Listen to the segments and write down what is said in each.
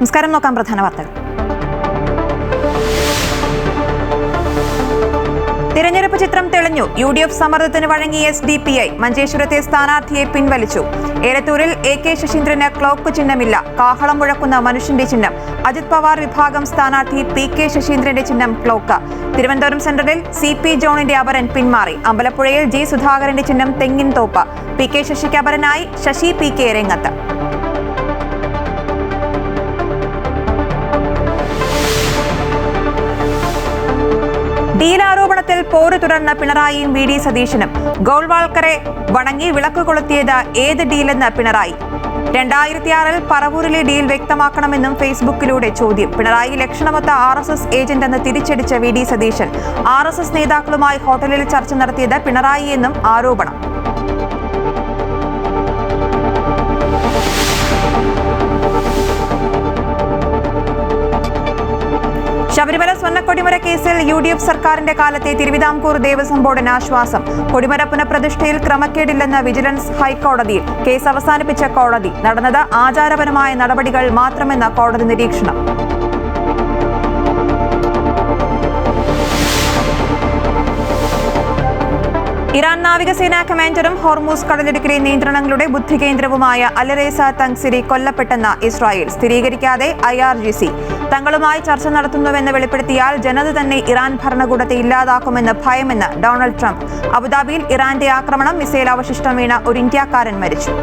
നമസ്കാരം. നോക്കാം പ്രധാന വാർത്തകൾ. തിരഞ്ഞെടുപ്പ് ചിത്രം തെളിഞ്ഞു. UDF സമ്മർദ്ദത്തിന് വഴങ്ങി SDPI. മഞ്ചേശ്വരത്തെ സ്ഥാനാർത്ഥിയെ പിൻവലിച്ചു. ഏലത്തൂരിൽ AK ശശീന്ദ്രന് ക്ലോക്ക് ചിഹ്നമില്ല. കാഹളം മുഴക്കുന്ന മനുഷ്യന്റെ ചിഹ്നം. അജിത് പവാർ വിഭാഗം സ്ഥാനാർത്ഥി PK ശശീന്ദ്രന്റെ ചിഹ്നം ക്ലോക്ക്. തിരുവനന്തപുരം സെൻട്രലിൽ CP ജോണിന്റെ അപരൻ പിന്മാറി. അമ്പലപ്പുഴയിൽ G സുധാകരന്റെ ചിഹ്നം തെങ്ങിൻ തോപ്പ്. PK ശശിക്ക് അപരനായി ശശി PK രംഗത്ത്. ഡീൽ ആരോപണത്തിൽ പോര് തുടർന്ന് പിണറായിയും VD സതീശനും. ഗോൾവാൾക്കറെ വണങ്ങി വിളക്ക് കൊളുത്തിയത് ഏത് ഡീലെന്ന് പിണറായി. 2006 പറവൂരിലെ ഡീൽ വ്യക്തമാക്കണമെന്നും ഫേസ്ബുക്കിലൂടെ ചോദ്യം. പിണറായി ലക്ഷണമൊത്ത RSS ഏജന്റ് എന്ന് തിരിച്ചടിച്ച VD സതീശൻ. RSS നേതാക്കളുമായി ഹോട്ടലിൽ ചർച്ച നടത്തിയത് പിണറായി എന്നും ആരോപണം. ശബരിമല സ്വർണ്ണക്കൊടിമര കേസിൽ UDF സർക്കാരിന്റെ കാലത്തെ തിരുവിതാംകൂർ ദേവസ്വം ബോർഡിന് ആശ്വാസം. കൊടിമര പുനഃപ്രതിഷ്ഠയിൽ ക്രമക്കേടില്ലെന്ന് വിജിലൻസ് ഹൈക്കോടതിയിൽ. കേസ് അവസാനിപ്പിച്ച കോടതി. നടന്നത് ആചാരപരമായ നടപടികൾ മാത്രമെന്ന കോടതി നിരീക്ഷണം. ഇറാൻ നാവികസേനാ കമാൻഡറും ഹോർമൂസ് കടലിടുക്കിലെ നിയന്ത്രണങ്ങളുടെ ബുദ്ധികേന്ദ്രവുമായ അലറേസ തങ്സിരി കൊല്ലപ്പെട്ടെന്ന് ഇസ്രായേൽ. സ്ഥിരീകരിക്കാതെ IRGC. തങ്ങളുമായി ചർച്ച നടത്തുന്നുവെന്ന് വെളിപ്പെടുത്തിയാൽ ജനത തന്നെ ഇറാൻ ഭരണകൂടത്തെ ഇല്ലാതാക്കുമെന്ന് ഭയമെന്ന് ഡൊണാൾഡ് ട്രംപ്. അബുദാബിയിൽ ഇറാന്റെ ആക്രമണം. മിസൈൽ അവശിഷ്ടം വീണ ഒരു ഇന്ത്യക്കാരൻ മരിച്ചു.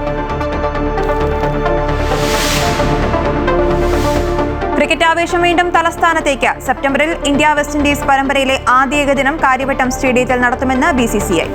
ക്രിക്കറ്റ് ആവേശം വീണ്ടും തലസ്ഥാനത്തേക്ക്. സെപ്റ്റംബറിൽ ഇന്ത്യ വെസ്റ്റ് ഇൻഡീസ് പരമ്പരയിലെ ആദ്യ ഏകദിനം കാര്യവട്ടം സ്റ്റേഡിയത്തിൽ നടത്തുമെന്ന് BCCI.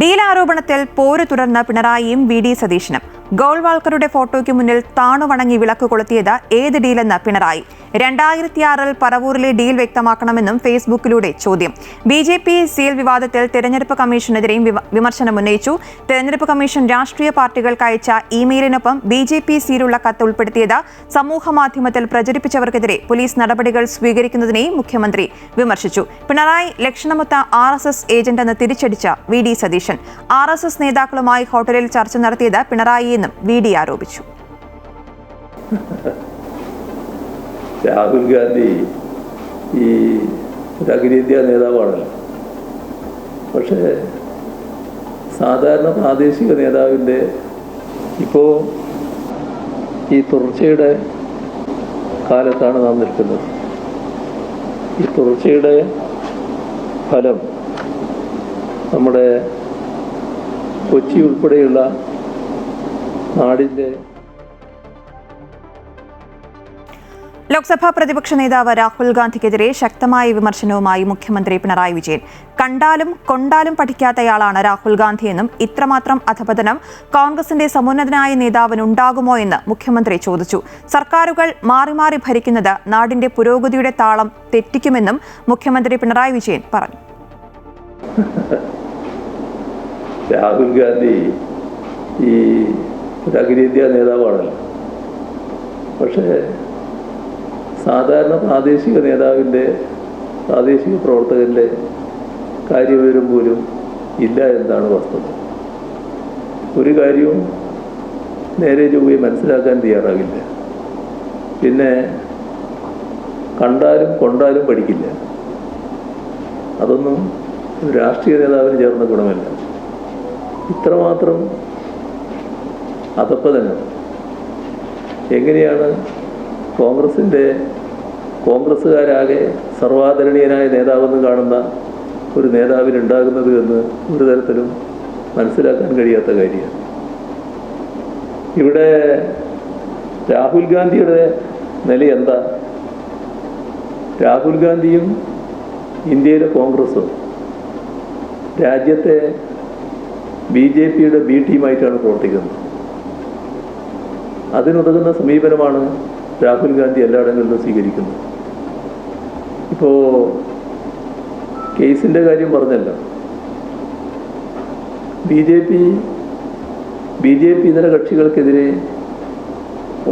ഡീൽ ആരോപണത്തിൽ പോര് തുടർന്ന് പിണറായിയും VD സതീശനും. ഗോൾവാൾക്കറുടെ ഫോട്ടോയ്ക്ക് മുന്നിൽ താണുവണങ്ങി വിളക്ക് കൊളുത്തിയത് ഏത് ഡീലെന്ന് പിണറായി. 2006 പറവൂരിലെ ഡീൽ വ്യക്തമാക്കണമെന്നും ഫേസ്ബുക്കിലൂടെ ചോദ്യം. BJP സീൽ വിവാദത്തിൽ തെരഞ്ഞെടുപ്പ് കമ്മീഷനെതിരെയും വിമർശനം ഉന്നയിച്ചു. തെരഞ്ഞെടുപ്പ് കമ്മീഷൻ രാഷ്ട്രീയ പാർട്ടികൾക്ക് അയച്ച ഇമെയിലിനൊപ്പം BJP സീലുള്ള കത്ത് ഉൾപ്പെടുത്തിയത് സമൂഹമാധ്യമത്തിൽ പ്രചരിപ്പിച്ചവർക്കെതിരെ പോലീസ് നടപടികൾ സ്വീകരിക്കുന്നതിനെയും മുഖ്യമന്ത്രി വിമർശിച്ചു. പിണറായി ലക്ഷണമൊത്ത RSS ഏജന്റെന്ന് തിരിച്ചടിച്ച VD സതീശൻ. RSS നേതാക്കളുമായി ഹോട്ടലിൽ ചർച്ച നടത്തിയത് പിണറായി എന്നും VD ആരോപിച്ചു. രാഹുൽ ഗാന്ധി ഈ അഖിലേന്ത്യാ നേതാവാണല്ലോ. പക്ഷേ സാധാരണ പ്രാദേശിക നേതാവിൻ്റെ ഇപ്പോൾ ഈ തുടർച്ചയുടെ കാലത്താണ് നാം നിൽക്കുന്നത്. ഈ തുടർച്ചയുടെ ഫലം നമ്മുടെ കൊച്ചി ഉൾപ്പെടെയുള്ള നാടിൻ്റെ. ലോക്സഭാ പ്രതിപക്ഷ നേതാവ് രാഹുൽ ഗാന്ധിക്കെതിരെ ശക്തമായ വിമർശനവുമായി മുഖ്യമന്ത്രി പിണറായി വിജയൻ. കണ്ടാലും കൊണ്ടാലും പഠിക്കാത്തയാളാണ് രാഹുൽ ഗാന്ധിയെന്നും ഇത്രമാത്രം അധപതനം കോൺഗ്രസിന്റെ സമുന്നതനായ നേതാവിനുണ്ടാകുമോ എന്ന് മുഖ്യമന്ത്രി ചോദിച്ചു. സർക്കാരുകൾ മാറി മാറി ഭരിക്കുന്നത് നാടിന്റെ പുരോഗതിയുടെ താളം തെറ്റിക്കുമെന്നും മുഖ്യമന്ത്രി പിണറായി വിജയൻ പറഞ്ഞു. രാഹുൽ ഗാന്ധി ഈ അഖിലേന്ത്യാ നേതാവാണല്ലോ. പക്ഷേ സാധാരണ പ്രാദേശിക നേതാവിൻ്റെ പ്രാദേശിക പ്രവർത്തകൻ്റെ കാര്യവിവരം പോലും ഇല്ല എന്നതാണ് വസ്തുത. ഒരു കാര്യവും നേരെ ചൊവ്വേ മനസ്സിലാക്കാൻ തയ്യാറാകില്ല. പിന്നെ കണ്ടാലും കൊണ്ടാലും പഠിക്കില്ല. അതൊന്നും രാഷ്ട്രീയ നേതാവിന് ചേർന്ന ഗുണമല്ല. ഇത്രമാത്രം അധപ്പതനം എങ്ങനെയാണ് കോൺഗ്രസ്സുകാരാകെ സർവാദരണീയനായ നേതാവെന്ന് കാണുന്ന ഒരു നേതാവിനുണ്ടാകുന്നത് എന്ന് ഒരു തരത്തിലും മനസ്സിലാക്കാൻ കഴിയാത്ത കാര്യമാണ്. ഇവിടെ രാഹുൽ ഗാന്ധിയുടെ നില എന്താ? രാഹുൽ ഗാന്ധിയും ഇന്ത്യയിലെ കോൺഗ്രസും രാജ്യത്തെ BJPയുടെ B ടീമായിട്ടാണ് പ്രവർത്തിക്കുന്നത്. അതിനുതകുന്ന സമീപനമാണ് രാഹുൽ ഗാന്ധി എല്ലായിടങ്ങളിലും സ്വീകരിക്കുന്നത്. ഇപ്പോൾ കേസിൻ്റെ കാര്യം പറഞ്ഞല്ലോ. BJP ഇതര കക്ഷികൾക്കെതിരെ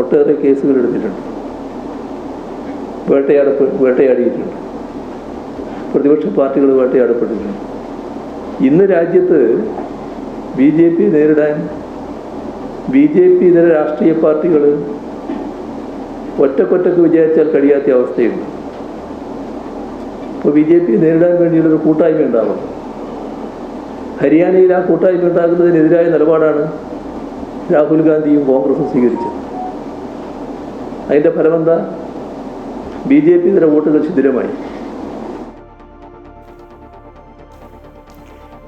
ഒട്ടേറെ കേസുകൾ എടുത്തിട്ടുണ്ട്, വേട്ടയാടിയിട്ടുണ്ട്. പ്രതിപക്ഷ പാർട്ടികൾ വേട്ടയാടപ്പെട്ടിട്ടുണ്ട്. ഇന്ന് രാജ്യത്ത് BJP നേരിടാൻ BJP ഇതര രാഷ്ട്രീയ പാർട്ടികൾ ഒറ്റക്കൊറ്റക്ക് വിചാരിച്ചാൽ കഴിയാത്ത അവസ്ഥയുണ്ട്. ഇപ്പോൾ BJP നേരിടാൻ വേണ്ടിയുള്ളൊരു കൂട്ടായ്മ ഉണ്ടാവണം. ഹരിയാനയിൽ ആ കൂട്ടായ്മ ഉണ്ടാകുന്നതിനെതിരായ നിലപാടാണ് രാഹുൽ ഗാന്ധിയും കോൺഗ്രസും സ്വീകരിച്ചത്. അതിൻ്റെ ഫലമെന്താ? BJP ഇതര വോട്ടുകൾ ശിഥിലമായി.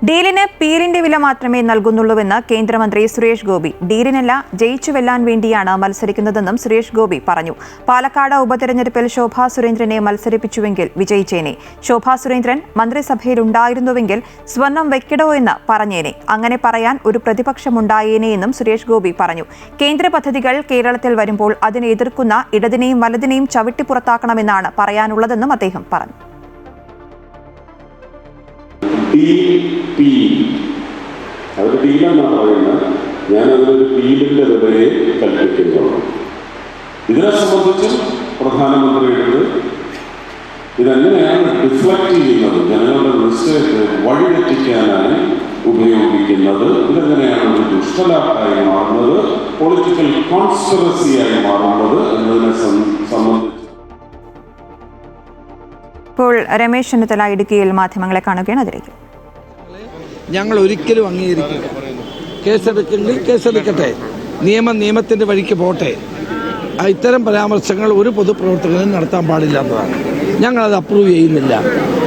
ഡീലിന് പീരിന്റെ വില മാത്രമേ നൽകുന്നുള്ളൂവെന്ന് കേന്ദ്രമന്ത്രി സുരേഷ് ഗോപി. ഡീലിനല്ല, ജയിച്ചു വെല്ലാൻ വേണ്ടിയാണ് മത്സരിക്കുന്നതെന്നും സുരേഷ് ഗോപി പറഞ്ഞു. പാലക്കാട് ഉപതെരഞ്ഞെടുപ്പിൽ ശോഭാ സുരേന്ദ്രനെ മത്സരിപ്പിച്ചുവെങ്കിൽ വിജയിച്ചേനെ. ശോഭാ സുരേന്ദ്രൻ മന്ത്രിസഭയിലുണ്ടായിരുന്നുവെങ്കിൽ സ്വർണം വെക്കടോ എന്ന് പറഞ്ഞേനെ. അങ്ങനെ പറയാൻ ഒരു പ്രതിപക്ഷമുണ്ടായേനെ എന്നും സുരേഷ് ഗോപി പറഞ്ഞു. കേന്ദ്ര പദ്ധതികൾ കേരളത്തിൽ വരുമ്പോൾ അതിനെ എതിർക്കുന്ന ഇടതിനെയും വലതിനെയും ചവിട്ടിപ്പുറത്താക്കണമെന്നാണ് പറയാനുള്ളതെന്നും അദ്ദേഹം പറഞ്ഞു. അവർ ഡീലെന്നാണ് പറയുന്നത്. ഞാനതൊരു ഡീലിൻ്റെ വിലയെ കൽപ്പിക്കുന്നുള്ളൂ. ഇതിനെ സംബന്ധിച്ച് പ്രധാനമന്ത്രിയുടെ ഇതെങ്ങനെയാണ് ഡിഫ്ലക്ട് ചെയ്യുന്നത്, ജനങ്ങളുടെ മിസ്റ്റേക്ക് വഴിതെറ്റിക്കാനായി ഉപയോഗിക്കുന്നത്, ഇതെങ്ങനെയാണ് ഒരു ദുഷ്ടലാപ്പായി മാറുന്നത്, പൊളിറ്റിക്കൽ കോൺസ്പിറസിയായി മാറുന്നത് എന്നതിനെ സംബന്ധിച്ച്. ഇപ്പോൾ രമേശ് ചെന്നിത്തല ഇടുക്കിയിൽ മാധ്യമങ്ങളെ കാണുകയാണ്. അതിലേക്ക് ഞങ്ങൾ ഒരിക്കലും അംഗീകരിക്കില്ല. കേസെടുക്കെങ്കിൽ കേസെടുക്കട്ടെ, നിയമത്തിൻ്റെ വഴിക്ക് പോട്ടെ. ഇത്തരം പരാമർശങ്ങൾ ഒരു പൊതുപ്രവർത്തകനും നടത്താൻ പാടില്ലാത്തതാണ്. ഞങ്ങളത് അപ്രൂവ് ചെയ്യുന്നില്ല.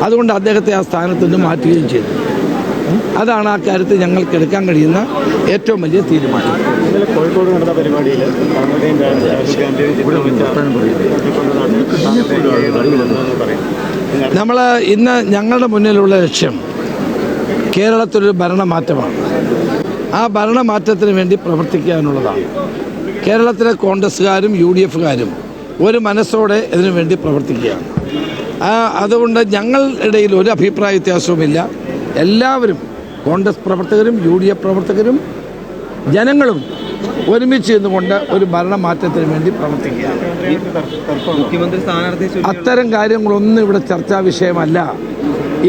അതുകൊണ്ട് അദ്ദേഹത്തെ ആ സ്ഥാനത്ത് നിന്ന് മാറ്റുകയും ചെയ്തു. അതാണ് ആ കാര്യത്തിൽ ഞങ്ങൾക്ക് എടുക്കാൻ കഴിയുന്ന ഏറ്റവും വലിയ തീരുമാനം. കോഴിക്കോട് നടന്ന പരിപാടിയിൽ നമ്മൾ ഇന്ന് ഞങ്ങളുടെ മുന്നിലുള്ള ലക്ഷ്യം കേരളത്തിലൊരു ഭരണമാറ്റമാണ്. ആ ഭരണമാറ്റത്തിന് വേണ്ടി പ്രവർത്തിക്കുക എന്നുള്ളതാണ്. കേരളത്തിലെ കോൺഗ്രസ്സുകാരും UDFകാരും ഒരു മനസ്സോടെ ഇതിനു വേണ്ടി പ്രവർത്തിക്കുകയാണ്. അതുകൊണ്ട് ഞങ്ങളുടെ ഇടയിൽ ഒരു അഭിപ്രായ വ്യത്യാസവുമില്ല. എല്ലാവരും, കോൺഗ്രസ് പ്രവർത്തകരും UDF പ്രവർത്തകരും ജനങ്ങളും ഒരുമിച്ച് നിന്നുകൊണ്ട് ഒരു ഭരണമാറ്റത്തിന് വേണ്ടി പ്രവർത്തിക്കുകയാണ്. അത്തരം കാര്യങ്ങളൊന്നും ഇവിടെ ചർച്ചാ വിഷയമല്ല.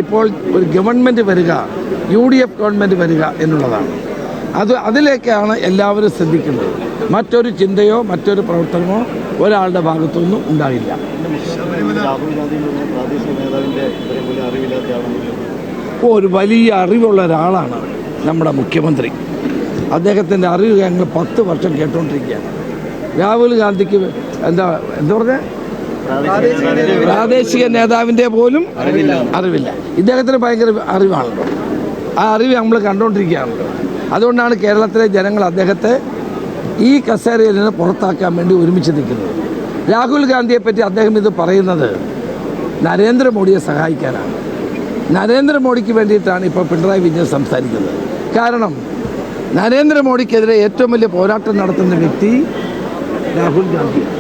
ഇപ്പോൾ ഒരു ഗവൺമെൻറ് വരിക, UDF ഗവൺമെൻറ് വരിക എന്നുള്ളതാണ്. അതിലേക്കാണ് എല്ലാവരും ശ്രദ്ധിക്കുന്നത്. മറ്റൊരു ചിന്തയോ മറ്റൊരു പ്രവർത്തനമോ ഒരാളുടെ ഭാഗത്തുനിന്നും ഉണ്ടായില്ല. ഒരു വലിയ അറിവുള്ള ഒരാളാണ് നമ്മുടെ മുഖ്യമന്ത്രി. അദ്ദേഹത്തിൻ്റെ അറിവ് ഞങ്ങൾ 10 വർഷം കേട്ടുകൊണ്ടിരിക്കുകയാണ്. രാഹുൽ ഗാന്ധിക്ക് എന്താ പറഞ്ഞ പ്രാദേശിക നേതാവിൻ്റെ പോലും അറിവില്ല. ഇദ്ദേഹത്തിന് ഭയങ്കര അറിവാണല്ലോ. ആ അറിവ് നമ്മൾ കണ്ടുകൊണ്ടിരിക്കുകയാണല്ലോ. അതുകൊണ്ടാണ് കേരളത്തിലെ ജനങ്ങൾ അദ്ദേഹത്തെ ഈ കസേരയിൽ നിന്ന് പുറത്താക്കാൻ വേണ്ടി ഒരുമിച്ച് നിൽക്കുന്നത്. രാഹുൽ ഗാന്ധിയെപ്പറ്റി അദ്ദേഹം ഇത് പറയുന്നത് നരേന്ദ്രമോദിയെ സഹായിക്കാനാണ്. നരേന്ദ്രമോദിക്ക് വേണ്ടിയിട്ടാണ് ഇപ്പോൾ പിണറായി വിജയൻ സംസാരിക്കുന്നത്. കാരണം നരേന്ദ്രമോദിക്കെതിരെ ഏറ്റവും വലിയ പോരാട്ടം നടത്തുന്ന വ്യക്തി രാഹുൽ ഗാന്ധിയാണ്.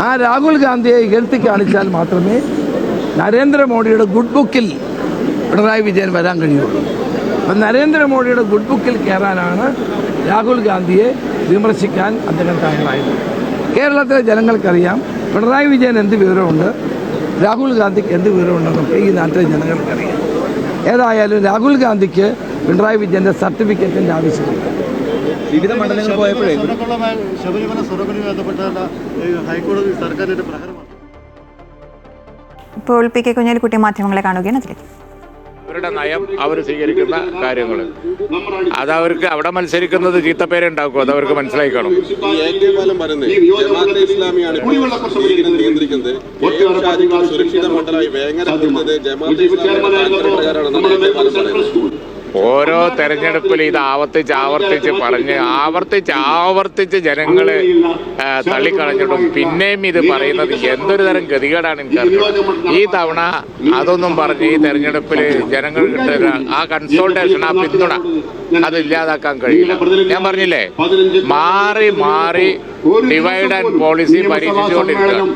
ആ രാഹുൽ ഗാന്ധിയെ ഇകഴ്ത്തി കാണിച്ചാൽ മാത്രമേ നരേന്ദ്രമോദിയുടെ ഗുഡ് ബുക്കിൽ പിണറായി വിജയൻ വരാൻ കഴിയുള്ളൂ. അപ്പം നരേന്ദ്രമോദിയുടെ ഗുഡ് ബുക്കിൽ കയറാനാണ് രാഹുൽ ഗാന്ധിയെ വിമർശിക്കാൻ അദ്ദേഹം തയ്യാറായത്. കേരളത്തിലെ ജനങ്ങൾക്കറിയാം പിണറായി വിജയൻ എന്ത് വിവരമുണ്ട്, രാഹുൽ ഗാന്ധിക്ക് എന്ത് വിവരമുണ്ടെന്നൊക്കെ ഈ നാട്ടിലെ ജനങ്ങൾക്കറിയാം. ഏതായാലും രാഹുൽ ഗാന്ധിക്ക് പിണറായി വിജയൻ്റെ സർട്ടിഫിക്കറ്റിൻ്റെ ആവശ്യമില്ല. വിവിധ മണ്ഡലങ്ങളിൽ പോയപ്പോഴേ ശബരിമല സ്വർണ്ണ ബന്ധപ്പെട്ട ഹൈക്കോടതി സർക്കാരിന്റെ പ്രഹരമാണ്. ഇപ്പോൾ PK കുഞ്ഞാലിക്കുട്ടി മാധ്യമങ്ങളെ കാണുകയാണ്. അതിലേക്ക് അവരുടെ നയം അവർ സ്വീകരിക്കുന്ന കാര്യങ്ങൾ അതവർക്ക് അവിടെ മത്സരിക്കുന്നത് ചീത്തപ്പേരുണ്ടാക്കും. അതവർക്ക് മനസ്സിലാക്കണം. ഓരോ തെരഞ്ഞെടുപ്പിൽ ഇത് ആവർത്തിച്ച് ജനങ്ങള് തള്ളിക്കളഞ്ഞിട്ടും പിന്നെയും ഇത് പറയുന്നത് എന്തൊരു തരം ഗതികേടാണ് എനിക്കറിയാം. ഈ തവണ അതൊന്നും പറഞ്ഞ് ഈ തെരഞ്ഞെടുപ്പിൽ ജനങ്ങൾ കിട്ടുന്ന ആ കൺസോൾട്ടേഷൻ, ആ പിന്തുണ അത് ഇല്ലാതാക്കാൻ കഴിയില്ല. ഞാൻ പറഞ്ഞില്ലേ, മാറി ഡിവൈഡ് ആൻഡ് പോളിസി പരീക്ഷിച്ചുകൊണ്ടിരിക്കുകയാണ്.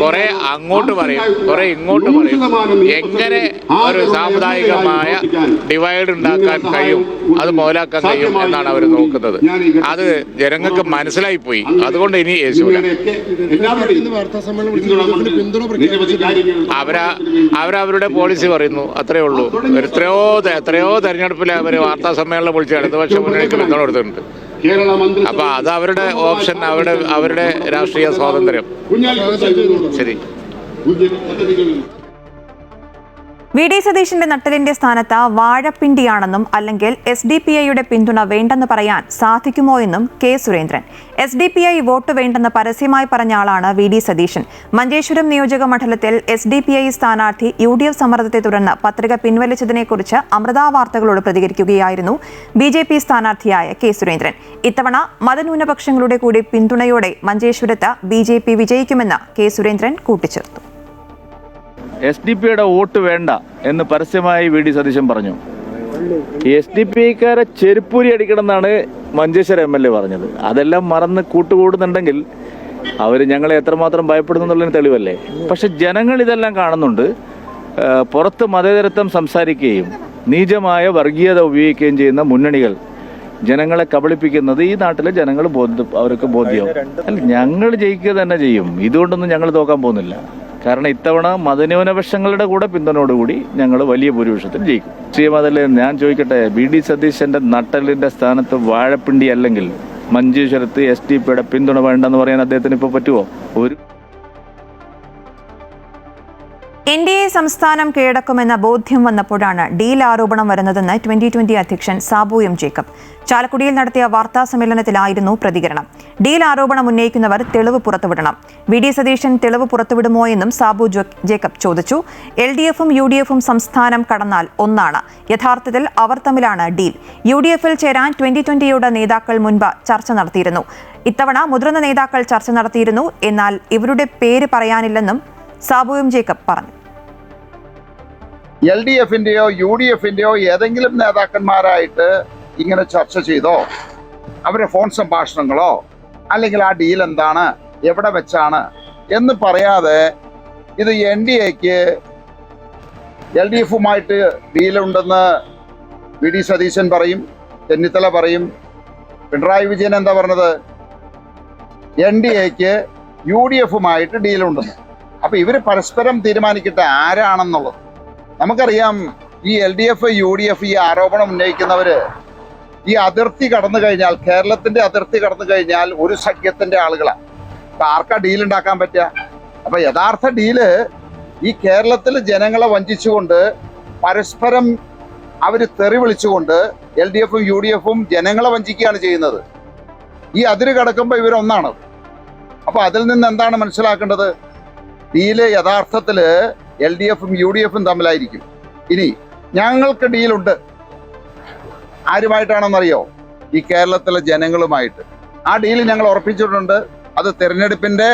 കുറെ അങ്ങോട്ട് പറയും, കുറെ ഇങ്ങോട്ട് പറയും. എങ്ങനെ ഒരു സാമുദായികമായ ഡിവൈഡ് ഉണ്ടാക്കാൻ കഴിയും, അത് മോലാക്കാൻ കഴിയും എന്നാണ് അവർ നോക്കുന്നത്. അത് ജനങ്ങൾക്ക് മനസ്സിലായി പോയി. അതുകൊണ്ട് ഇനി യേശൂല അവരവരുടെ പോളിസി പറയുന്നു, അത്രേ ഉള്ളൂ. എത്രയോ തെരഞ്ഞെടുപ്പിൽ അവർ വാർത്താ സമ്മേളനം വിളിച്ച് ഇടതുപക്ഷ മുന്നണിക്ക് പിന്തുണ കൊടുത്തിട്ടുണ്ട്. അപ്പൊ അത് അവരുടെ ഓപ്ഷൻ, അവരുടെ രാഷ്ട്രീയ സ്വാതന്ത്ര്യം. ശരി. വി ഡി സതീശന്റെ നട്ടലിന്റെ സ്ഥാനത്ത് വാഴപ്പിണ്ടിയാണെന്നും അല്ലെങ്കിൽ SDPIയുടെ പിന്തുണ വേണ്ടെന്ന് പറയാൻ സാധിക്കുമോ എന്നും കെ സുരേന്ദ്രൻ. SDPI വോട്ട് വേണ്ടെന്ന് പരസ്യമായി പറഞ്ഞ ആളാണ് വി ഡി സതീശൻ. മഞ്ചേശ്വരം നിയോജക മണ്ഡലത്തിൽ SDPI സ്ഥാനാർത്ഥി UDF സമ്മർദ്ദത്തെ തുടർന്ന് പത്രിക പിൻവലിച്ചതിനെക്കുറിച്ച് അമൃത വാർത്തകളോട് പ്രതികരിക്കുകയായിരുന്നു BJP സ്ഥാനാർത്ഥിയായ കെ സുരേന്ദ്രൻ. ഇത്തവണ മതന്യൂനപക്ഷങ്ങളുടെ കൂടി പിന്തുണയോടെ മഞ്ചേശ്വരത്ത് BJP വിജയിക്കുമെന്ന് കെ സുരേന്ദ്രൻ കൂട്ടിച്ചേർത്തു. SDPIയുടെ വോട്ട് വേണ്ട എന്ന് പരസ്യമായി വി ഡി സതീശൻ പറഞ്ഞു. ഈ SDPIക്കാരെ ചെരുപ്പൂരി അടിക്കണം എന്നാണ് മഞ്ചേശ്വരം MLA പറഞ്ഞത്. അതെല്ലാം മറന്ന് കൂട്ടുകൂടുന്നുണ്ടെങ്കിൽ അവർ ഞങ്ങളെ എത്രമാത്രം ഭയപ്പെടുന്നു എന്നുള്ളതിന് തെളിവല്ലേ. പക്ഷെ ജനങ്ങൾ ഇതെല്ലാം കാണുന്നുണ്ട്. പുറത്ത് മതേതരത്വം സംസാരിക്കുകയും നീചമായ വർഗീയത ഉപയോഗിക്കുകയും ചെയ്യുന്ന മുന്നണികൾ ജനങ്ങളെ കബളിപ്പിക്കുന്നത് ഈ നാട്ടിലെ ജനങ്ങൾ അവർക്ക് ബോധ്യമാവും. അല്ല, ഞങ്ങൾ ജയിക്കുക തന്നെ ചെയ്യും. ഇതുകൊണ്ടൊന്നും ഞങ്ങൾ തോക്കാൻ പോകുന്നില്ല. കാരണം ഇത്തവണ മതന്യൂനപക്ഷങ്ങളുടെ കൂടെ പിന്തുണയോടുകൂടി ഞങ്ങൾ വലിയ ഭൂരിപക്ഷത്തിൽ ജയിക്കും. ശ്രീമതല്ലേ, ഞാൻ ചോദിക്കട്ടെ, വി ഡി സതീശന്റെ നട്ടലിന്റെ സ്ഥാനത്ത് വാഴപ്പിണ്ടി അല്ലെങ്കിൽ മഞ്ചേശ്വരത്ത് SDPIയുടെ പിന്തുണ വേണ്ടെന്ന് പറയാൻ അദ്ദേഹത്തിന് ഇപ്പോൾ പറ്റുമോ? NDA സംസ്ഥാനം കീഴടക്കുമെന്ന ബോധ്യം വന്നപ്പോഴാണ് ഡീൽ ആരോപണം വരുന്നതെന്ന് 2020 അധ്യക്ഷൻ സാബു എം ജേക്കബ്. ചാലക്കുടിയിൽ നടത്തിയ വാർത്താ സമ്മേളനത്തിലായിരുന്നു പ്രതികരണം. ഡീൽ ആരോപണം ഉന്നയിക്കുന്നവർ തെളിവ് പുറത്തുവിടണം. വി ഡി സതീശൻ തെളിവ് പുറത്തുവിടുമോ എന്നും സാബു ജേക്കബ് ചോദിച്ചു. LDFും UDFും സംസ്ഥാനം കടന്നാൽ ഒന്നാണ്. യഥാർത്ഥത്തിൽ അവർ തമ്മിലാണ് ഡീൽ. UDFിൽ ചേരാൻ 2020യുടെ നേതാക്കൾ മുൻപ് ചർച്ച നടത്തിയിരുന്നു. ഇത്തവണ മുതിർന്ന നേതാക്കൾ ചർച്ച നടത്തിയിരുന്നു. എന്നാൽ ഇവരുടെ പേര് പറയാനില്ലെന്നും സാബു എം ജേക്കബ് പറഞ്ഞു. LDFന്റെയോ UDFന്റെയോ ഏതെങ്കിലും നേതാക്കന്മാരായിട്ട് ഇങ്ങനെ ചർച്ച ചെയ്തോ, അവരുടെ ഫോൺ സംഭാഷണങ്ങളോ, അല്ലെങ്കിൽ ആ ഡീൽ എന്താണ്, എവിടെ വെച്ചാണ് എന്ന് പറയാതെ ഇത് NDAക്ക് LDFുമായിട്ട് ഡീലുണ്ടെന്ന് വി ഡി സതീശൻ പറയും, ചെന്നിത്തല പറയും. പിണറായി വിജയൻ എന്താ പറഞ്ഞത്? NDAക്ക് UDFുമായിട്ട് ഡീലുണ്ടെന്ന്. അപ്പൊ ഇവര് പരസ്പരം തീരുമാനിക്കട്ടെ ആരാണെന്നുള്ളത്. നമുക്കറിയാം, ഈ LDF UDF ഈ ആരോപണം ഉന്നയിക്കുന്നവര് ഈ അതിർത്തി കടന്നു കഴിഞ്ഞാൽ, കേരളത്തിന്റെ അതിർത്തി കടന്നു കഴിഞ്ഞാൽ ഒരു സഖ്യത്തിന്റെ ആളുകളാണ്. അപ്പൊ ആർക്കാ ഡീൽ ഉണ്ടാക്കാൻ പറ്റുക? അപ്പൊ യഥാർത്ഥ ഡീല് ഈ കേരളത്തിൽ ജനങ്ങളെ വഞ്ചിച്ചുകൊണ്ട് പരസ്പരം അവര് തെറി വിളിച്ചുകൊണ്ട് LDFും UDFും ജനങ്ങളെ വഞ്ചിക്കുകയാണ് ചെയ്യുന്നത്. ഈ അതിര് കടക്കുമ്പോൾ ഇവരൊന്നാണ്. അപ്പൊ അതിൽ നിന്ന് എന്താണ് മനസ്സിലാക്കേണ്ടത്? ഡീല് യഥാർത്ഥത്തില് LDFും UDFും തമ്മിലായിരിക്കും. ഇനി ഞങ്ങൾക്ക് ഡീലുണ്ട്, ആരുമായിട്ടാണെന്നറിയോ? ഈ കേരളത്തിലെ ജനങ്ങളുമായിട്ട്. ആ ഡീല് ഞങ്ങൾ ഉറപ്പിച്ചിട്ടുണ്ട്. അത് തെരഞ്ഞെടുപ്പിന്റെ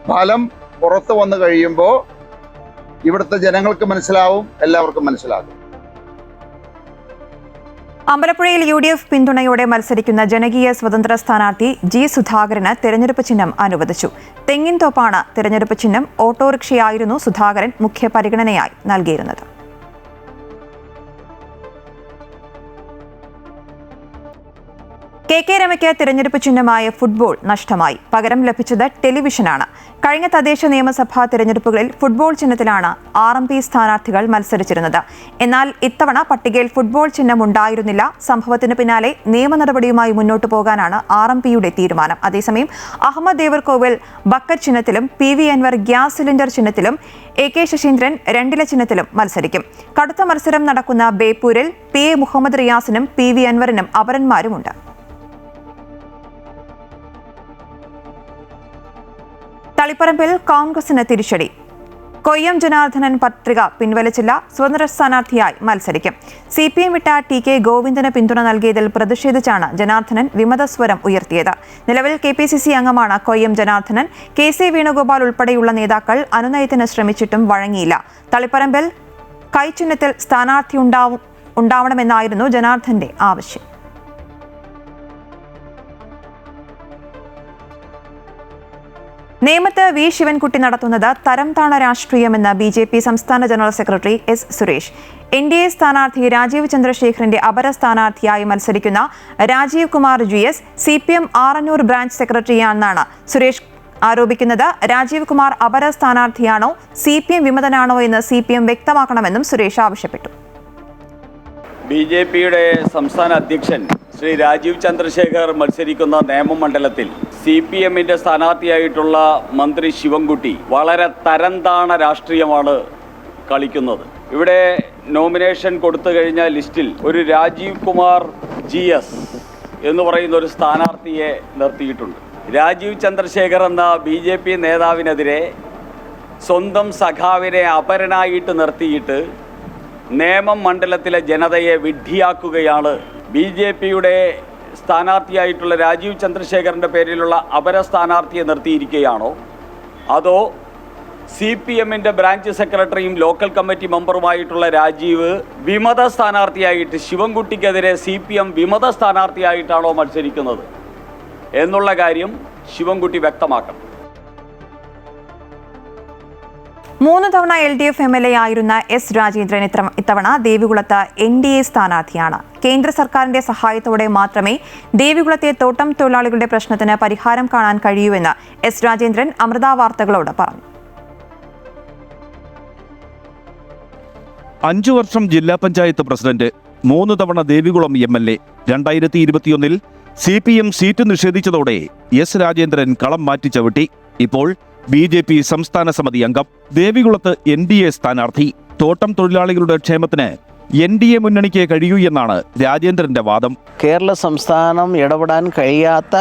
ഫലം പുറത്തു വന്നു കഴിയുമ്പോൾ ഇവിടുത്തെ ജനങ്ങൾക്ക് മനസ്സിലാവും, എല്ലാവർക്കും മനസ്സിലാകും. അമ്പലപ്പുഴയിൽ UDF പിന്തുണയോടെ മത്സരിക്കുന്ന ജനകീയ സ്വതന്ത്ര സ്ഥാനാർത്ഥി G സുധാകരന് തെരഞ്ഞെടുപ്പ് ചിഹ്നം അനുവദിച്ചു. തെങ്ങിൻ തോപ്പാണ് തെരഞ്ഞെടുപ്പ് ചിഹ്നം. ഓട്ടോറിക്ഷയായിരുന്നു സുധാകരൻ മുഖ്യ പരിഗണനയായി നൽകിയിരുന്നത്. KK രമയ്ക്ക് തിരഞ്ഞെടുപ്പ് ചിഹ്നമായ ഫുട്ബോൾ നഷ്ടമായി. പകരം ലഭിച്ചത് ടെലിവിഷനാണ്. കഴിഞ്ഞ തദ്ദേശ നിയമസഭാ തിരഞ്ഞെടുപ്പുകളിൽ ഫുട്ബോൾ ചിഹ്നത്തിലാണ് RMP സ്ഥാനാർത്ഥികൾ മത്സരിച്ചിരുന്നത്. എന്നാൽ ഇത്തവണ പട്ടികയിൽ ഫുട്ബോൾ ചിഹ്നം ഉണ്ടായിരുന്നില്ല. സംഭവത്തിന് പിന്നാലെ നിയമ നടപടിയുമായി മുന്നോട്ടു പോകാനാണ് RMPയുടെ തീരുമാനം. അതേസമയം അഹമ്മദ് ദേവർകോവിൽ ബക്കറ്റ് ചിഹ്നത്തിലും PV അൻവർ ഗ്യാസ് സിലിണ്ടർ ചിഹ്നത്തിലും AK ശശീന്ദ്രൻ 2 ചിഹ്നത്തിലും മത്സരിക്കും. കടുത്ത മത്സരം നടക്കുന്ന ബേപ്പൂരിൽ PA മുഹമ്മദ് റിയാസിനും PV അൻവറിനും അപരന്മാരുമുണ്ട്. തളിപ്പറമ്പിൽ കോൺഗ്രസിന് തിരിച്ചടി. കൊയ്യം ജനാർദ്ദനൻ പത്രിക പിൻവലിച്ചില്ല. സ്വതന്ത്ര സ്ഥാനാർത്ഥിയായി മത്സരിക്കും. CPM വിട്ട TK ഗോവിന്ദന് പിന്തുണ നൽകിയതിൽ പ്രതിഷേധിച്ചാണ് ജനാർദ്ദനൻ വിമതസ്വരം ഉയർത്തിയത്. നിലവിൽ KPCC അംഗമാണ് കൊയ്യം ജനാർദ്ദനൻ. KC വേണുഗോപാൽ ഉൾപ്പെടെയുള്ള നേതാക്കൾ അനുനയത്തിന് ശ്രമിച്ചിട്ടും വഴങ്ങിയില്ല. തളിപ്പറമ്പിൽ കൈച്ചിഹ്നത്തിൽ സ്ഥാനാർത്ഥി ഉണ്ടാവണമെന്നായിരുന്നു ജനാർദ്ദന്റെ ആവശ്യം. നേമത്ത് V ശിവൻകുട്ടി നടത്തുന്നത് തരംതാണ രാഷ്ട്രീയമെന്ന് BJP സംസ്ഥാന general secretary S Suresh. NDA സ്ഥാനാർത്ഥി രാജീവ് ചന്ദ്രശേഖറിന്റെ അപര സ്ഥാനാർത്ഥിയായി മത്സരിക്കുന്ന Rajeev Kumar GS CPM Arannoor branch സെക്രട്ടറിയാണെന്നാണ് സുരേഷ് ആരോപിക്കുന്നത്. രാജീവ് കുമാർ അപര സ്ഥാനാർത്ഥിയാണോ CPM വിമതനാണോ എന്ന് CPM വ്യക്തമാക്കണമെന്നും സുരേഷ് ആവശ്യപ്പെട്ടു. BJPയുടെ സംസ്ഥാന അധ്യക്ഷൻ ശ്രീ രാജീവ് ചന്ദ്രശേഖർ മത്സരിക്കുന്ന നേമമണ്ഡലത്തിൽ CPM-ന്റെ സ്ഥാനാർത്ഥിയായിട്ടുള്ള മന്ത്രി ശിവൻകുട്ടി വളരെ തരംതാണ രാഷ്ട്രീയമാണ് കളിക്കുന്നത്. ഇവിടെ നോമിനേഷൻ കൊടുത്തു കഴിഞ്ഞ ലിസ്റ്റിൽ ഒരു രാജീവ് കുമാർ GS എന്ന് പറയുന്ന ഒരു സ്ഥാനാർത്ഥിയെ നിർത്തിയിട്ടുണ്ട്. രാജീവ് ചന്ദ്രശേഖർ എന്ന BJP നേതാവിനെതിരെ സ്വന്തം സഖാവിനെ അപരനായിട്ട് നിർത്തിയിട്ട് നേമം മണ്ഡലത്തിലെ ജനതയെ വിഡ്ഢിയാക്കുകയാണ്. BJPയുടെ സ്ഥാനാർത്ഥിയായിട്ടുള്ള രാജീവ് ചന്ദ്രശേഖറിൻ്റെ പേരിലുള്ള അപര സ്ഥാനാർത്ഥിയെ നിർത്തിയിരിക്കുകയാണോ, അതോ CPM-ന്റെ ബ്രാഞ്ച് സെക്രട്ടറിയും ലോക്കൽ കമ്മിറ്റി മെമ്പറുമായിട്ടുള്ള രാജീവ് വിമത സ്ഥാനാർത്ഥിയായിട്ട് ശിവൻകുട്ടിക്കെതിരെ CPM വിമത സ്ഥാനാർത്ഥിയായിട്ടാണോ മത്സരിക്കുന്നത് എന്നുള്ള കാര്യം ശിവൻകുട്ടി വ്യക്തമാക്കണം. 3 തവണ LDF MLA ആയിരുന്ന S രാജേന്ദ്രൻ ഇത്തവണ ദേവികുളത്ത് NDA സ്ഥാനാർത്ഥിയാണ്. കേന്ദ്ര സർക്കാരിന്റെ സഹായത്തോടെ മാത്രമേ ദേവികുളത്തെ തോട്ടം തൊഴിലാളികളുടെ പ്രശ്നത്തിന് പരിഹാരം കാണാൻ കഴിയൂവെന്ന് S രാജേന്ദ്രൻ അമൃത വാർത്തകളോട് പറഞ്ഞു. 5 വർഷം ജില്ലാ പഞ്ചായത്ത് പ്രസിഡന്റ്, 3 തവണ ദേവികുളം MLA. 2021-ൽ CPM സീറ്റ് നിഷേധിച്ചതോടെ S രാജേന്ദ്രൻ കളം മാറ്റി ചവിട്ടി. ഇപ്പോൾ BJP സംസ്ഥാന സമിതി അംഗം, ദേവികുളത്ത് NDA സ്ഥാനാർത്ഥി. തോട്ടം തൊഴിലാളികളുടെ ക്ഷേമത്തിന് NDA മുന്നണിക്ക് കഴിയൂ എന്നാണ് രാജേന്ദ്രന്റെ വാദം. കേരള സംസ്ഥാനം ഇടപെടാൻ കഴിയാത്ത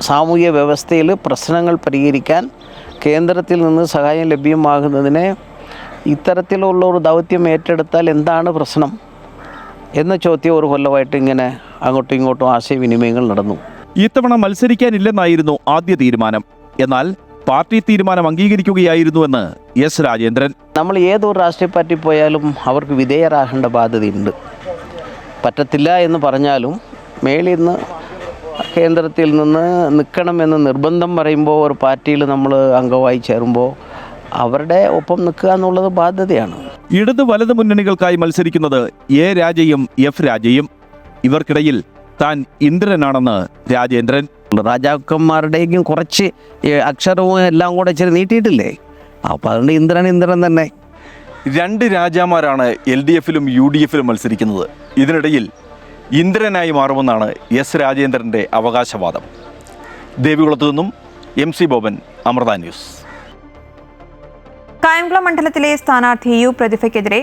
സാമൂഹ്യ വ്യവസ്ഥയിൽ പ്രശ്നങ്ങൾ പരിഹരിക്കാൻ കേന്ദ്രത്തിൽ നിന്ന് സഹായം ലഭ്യമാകുന്നതിന് ഇത്തരത്തിലുള്ള ഒരു ദൗത്യം ഏറ്റെടുത്താൽ എന്താണ് പ്രശ്നം എന്ന ചോദ്യം ഒരു കൊല്ലമായിട്ട് ഇങ്ങനെ അങ്ങോട്ടും ഇങ്ങോട്ടും ആശയവിനിമയങ്ങൾ നടന്നു. ഇത്തവണ മത്സരിക്കാനില്ലെന്നായിരുന്നു ആദ്യ തീരുമാനം. എന്നാൽ പാർട്ടി തീരുമാനം അംഗീകരിക്കുകയായിരുന്നുവെന്ന് S രാജേന്ദ്രൻ. നമ്മൾ ഏതൊരു രാഷ്ട്രീയ പാർട്ടി പോയാലും അവർക്ക് വിധേയരാകേണ്ട ബാധ്യതയുണ്ട്. പറ്റത്തില്ല എന്ന് പറഞ്ഞാലും മേളിൽ നിന്ന് കേന്ദ്രത്തിൽ നിന്ന് നിൽക്കണമെന്ന് നിർബന്ധം പറയുമ്പോൾ ഒരു പാർട്ടിയിൽ നമ്മൾ അംഗമായി ചേരുമ്പോൾ അവരുടെ ഒപ്പം നിൽക്കുക എന്നുള്ളത് ബാധ്യതയാണ്. ഇടത് വലത് മുന്നണികൾക്കായി മത്സരിക്കുന്നത് A രാജയും F രാജയും. ഇവർക്കിടയിൽ താൻ ഇന്ദ്രനാണെന്ന് രാജേന്ദ്രൻ. രാജാക്കന്മാരുടെയും കുറച്ച് അക്ഷരവും എല്ലാം കൂടെ ഇച്ചിരി നീട്ടിയിട്ടില്ലേ, അപ്പോൾ അതുകൊണ്ട് ഇന്ദ്രൻ തന്നെ. 2 രാജാമാരാണ് LDF-ലും UDF-ലും മത്സരിക്കുന്നത്. ഇതിനിടയിൽ ഇന്ദ്രനായി മാറുമെന്നാണ് S രാജേന്ദ്രന്റെ അവകാശവാദം. ദേവികുളത്തു നിന്നും MC ബോബൻ, അമൃത ന്യൂസ്. കായംകുളം മണ്ഡലത്തിലെ സ്ഥാനാർത്ഥി U പ്രതിഭയ്ക്കെതിരെ